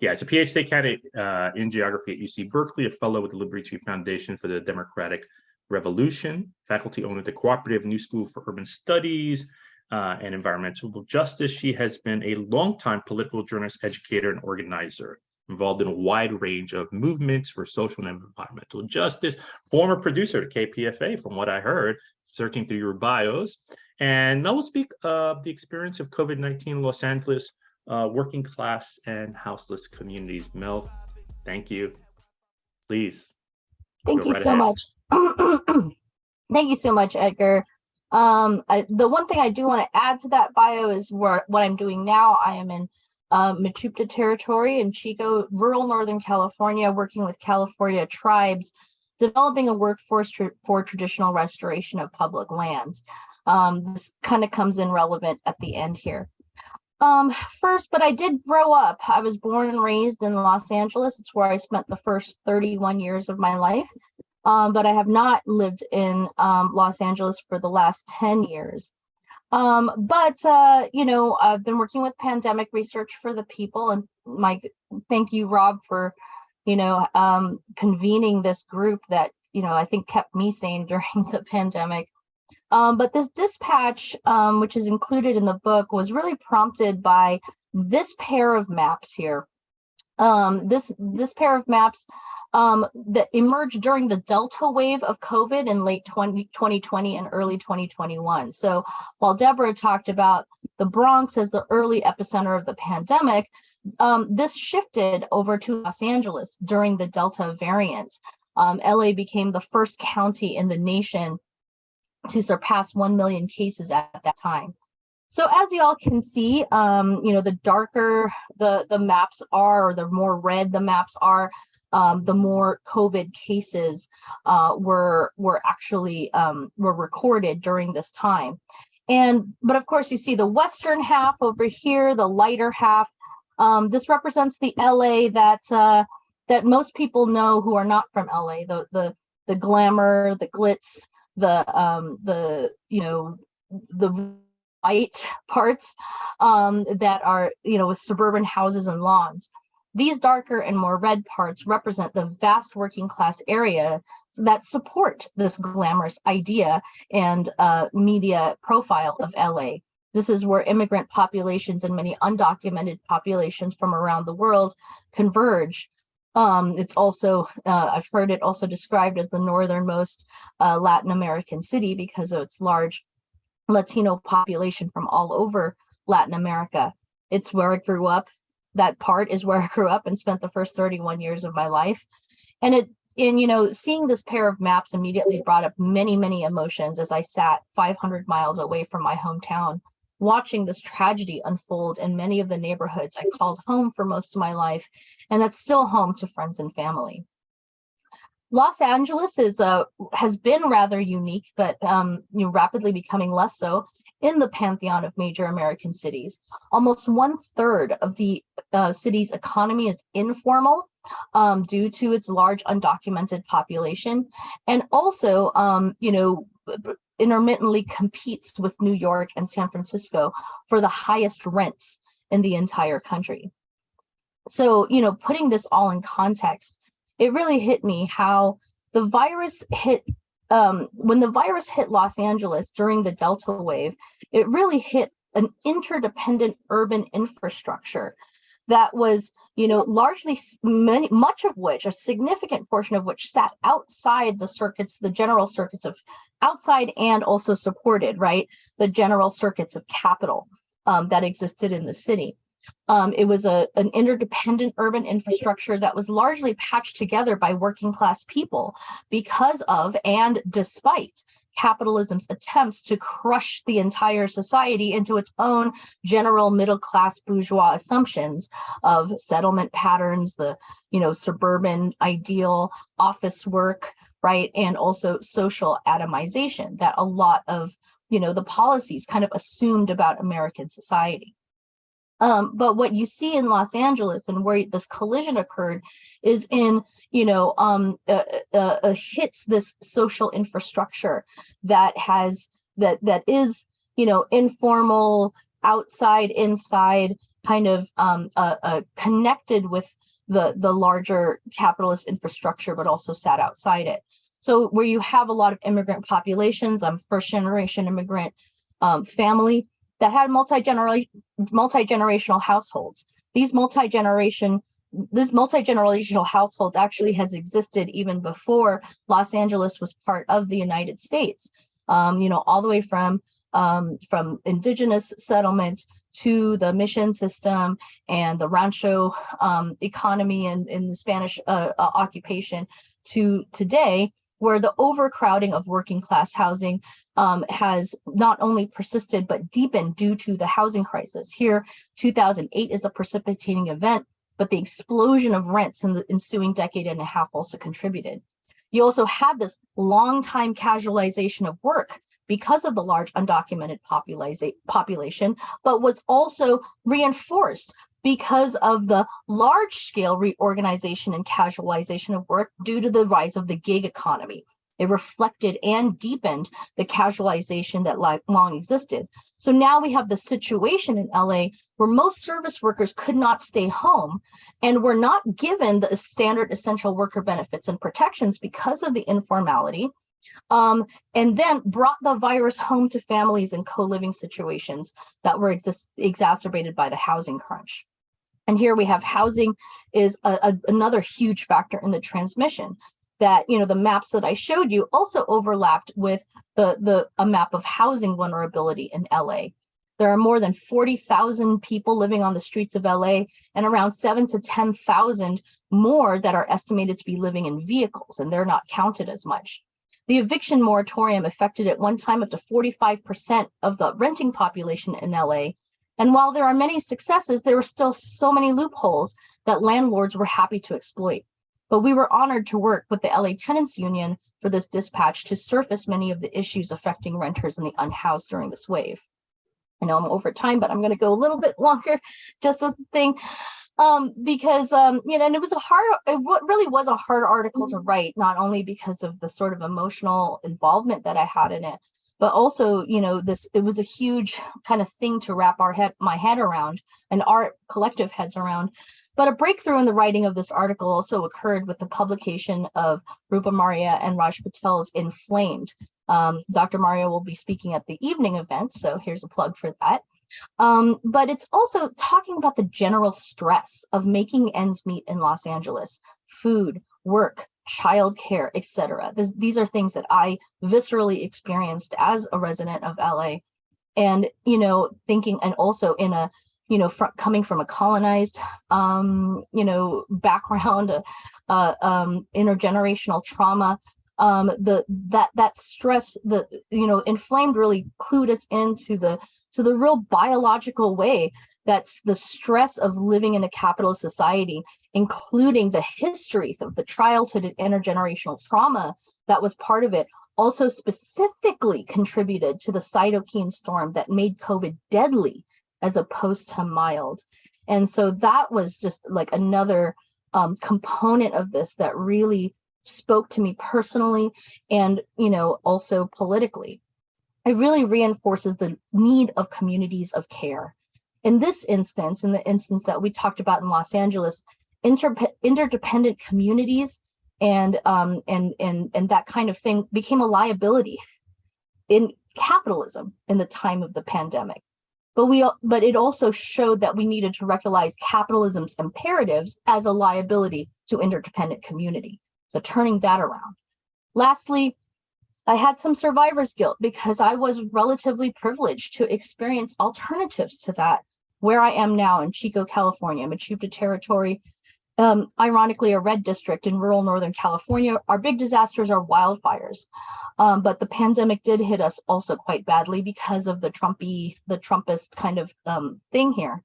Yeah, it's a PhD candidate in geography at UC Berkeley, a fellow with the Liberty Tree Foundation for the Democratic Revolution, faculty owner of the Cooperative New School for Urban Studies and Environmental Justice. She has been a longtime political journalist, educator, and organizer, involved in a wide range of movements for social and environmental justice, former producer at KPFA, from what I heard, searching through your bios. And Mel will speak of the experience of COVID-19 in Los Angeles, working class and houseless communities. Mel, thank you. Please. Thank you so much. Thank you so much, Edgar. The one thing I do want to add to that bio is what I'm doing now. I am in Mechoopda territory in Chico, rural Northern California, working with California tribes, developing a workforce for traditional restoration of public lands. This kind of comes in relevant at the end here. First, but I did grow up. I was born and raised in Los Angeles. It's where I spent the first 31 years of my life. But I have not lived in Los Angeles for the last 10 years. You know, I've been working with pandemic research for the people, and thank you, Rob, for, you know, convening this group that, you know, I think kept me sane during the pandemic. But this dispatch, which is included in the book, was really prompted by this pair of maps here. This pair of maps that emerged during the Delta wave of COVID in late 2020 and early 2021. So while Deborah talked about the Bronx as the early epicenter of the pandemic, this shifted over to Los Angeles during the Delta variant. LA became the first county in the nation to surpass 1 million cases at that time. So as you all can see, you know, the darker the maps are, or the more red the maps are, the more COVID cases were actually recorded during this time. But of course, you see the western half over here, the lighter half. This represents the LA that most people know who are not from LA. The glamour, the glitz, the you know, the white parts that are, you know, with suburban houses and lawns. These darker and more red parts represent the vast working class area that support this glamorous idea and media profile of LA. This is where immigrant populations and many undocumented populations from around the world converge. It's also, I've heard it also described as the northernmost Latin American city because of its large Latino population from all over Latin America. It's where I grew up. That part is where I grew up and spent the first 31 years of my life. And you know, seeing this pair of maps immediately brought up many, many emotions as I sat 500 miles away from my hometown, watching this tragedy unfold in many of the neighborhoods I called home for most of my life, and that's still home to friends and family. Los Angeles has been rather unique, but you know, rapidly becoming less so in the pantheon of major American cities. Almost 1/3 of the city's economy is informal due to its large undocumented population, and also, you know, intermittently competes with New York and San Francisco for the highest rents in the entire country. So, you know, putting this all in context, it really hit me how the virus hit, when the virus hit Los Angeles during the Delta wave, it really hit an interdependent urban infrastructure that was, you know, largely much of which, a significant portion of which sat outside the circuits, the general circuits of outside, and also supported, right, the general circuits of capital that existed in the city. It was an interdependent urban infrastructure that was largely patched together by working class people because of and despite capitalism's attempts to crush the entire society into its own general middle class bourgeois assumptions of settlement patterns, the, you know, suburban ideal, office work, right, and also social atomization that a lot of, you know, the policies kind of assumed about American society. But what you see in Los Angeles and where this collision occurred is in, you know, hits this social infrastructure that has, that is, you know, informal, outside, inside, kind of connected with the larger capitalist infrastructure, but also sat outside it. So where you have a lot of immigrant populations, first generation immigrant family that had multi-generational households. These multi-generational households actually has existed even before Los Angeles was part of the United States. All the way from indigenous settlement to the mission system and the rancho economy and in the Spanish occupation to today, where the overcrowding of working class housing has not only persisted but deepened due to the housing crisis. Here, 2008 is a precipitating event, but the explosion of rents in the ensuing decade and a half also contributed. You also had this long time casualization of work because of the large undocumented population, but was also reinforced because of the large-scale reorganization and casualization of work due to the rise of the gig economy. It reflected and deepened the casualization that long existed. So now we have the situation in LA where most service workers could not stay home and were not given the standard essential worker benefits and protections because of the informality, and then brought the virus home to families in co-living situations that were exacerbated by the housing crunch. And here we have housing is another huge factor in the transmission. That, the maps that I showed you also overlapped with a map of housing vulnerability in LA. There are more than 40,000 people living on the streets of LA and around 7,000 to 10,000 more that are estimated to be living in vehicles, and they're not counted as much. The eviction moratorium affected at one time up to 45% of the renting population in LA. And while there are many successes, there were still so many loopholes that landlords were happy to exploit. But we were honored to work with the LA Tenants Union for this dispatch to surface many of the issues affecting renters and the unhoused during this wave. I know I'm over time, but I'm going to go a little bit longer, just a thing, because and it really was a hard article to write, not only because of the sort of emotional involvement that I had in it, but also, it was a huge kind of thing to wrap my head around and our collective heads around. But a breakthrough in the writing of this article also occurred with the publication of Rupa Maria and Raj Patel's Inflamed. Dr. Mario will be speaking at the evening event, so here's a plug for that. But it's also talking about the general stress of making ends meet in Los Angeles: food, work, childcare, etc. These are things that I viscerally experienced as a resident of LA, and thinking, and also in a coming from a colonized background, intergenerational trauma, that stress, Inflamed really clued us into the real biological way that's the stress of living in a capitalist society, including the history of the childhood and intergenerational trauma that was part of it, also specifically contributed to the cytokine storm that made COVID deadly as opposed to mild. And so that was just like another component of this that really spoke to me personally and, also politically. It really reinforces the need of communities of care. In this instance, in the instance that we talked about in Los Angeles, interdependent communities and that kind of thing became a liability in capitalism in the time of the pandemic. But it also showed that we needed to recognize capitalism's imperatives as a liability to interdependent community. So turning that around. Lastly, I had some survivor's guilt because I was relatively privileged to experience alternatives to that where I am now in Chico, California, Mechiupta territory, ironically a red district in rural Northern California. Our big disasters are wildfires. But the pandemic did hit us also quite badly because of the Trumpist kind of thing here.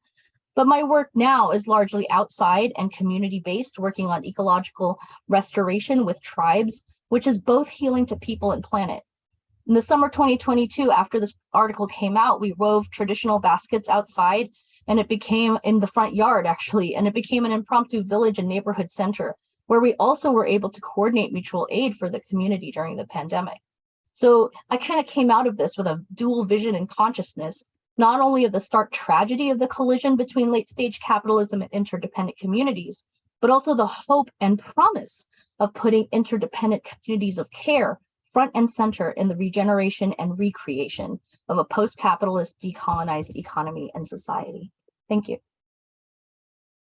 But my work now is largely outside and community-based, working on ecological restoration with tribes, which is both healing to people and planet. In the summer 2022, after this article came out, we wove traditional baskets outside, and it became in the front yard, actually, and it became an impromptu village and neighborhood center, where we also were able to coordinate mutual aid for the community during the pandemic. So I kind of came out of this with a dual vision and consciousness. not only of the stark tragedy of the collision between late-stage capitalism and interdependent communities, but also the hope and promise of putting interdependent communities of care front and center in the regeneration and recreation of a post-capitalist decolonized economy and society. Thank you.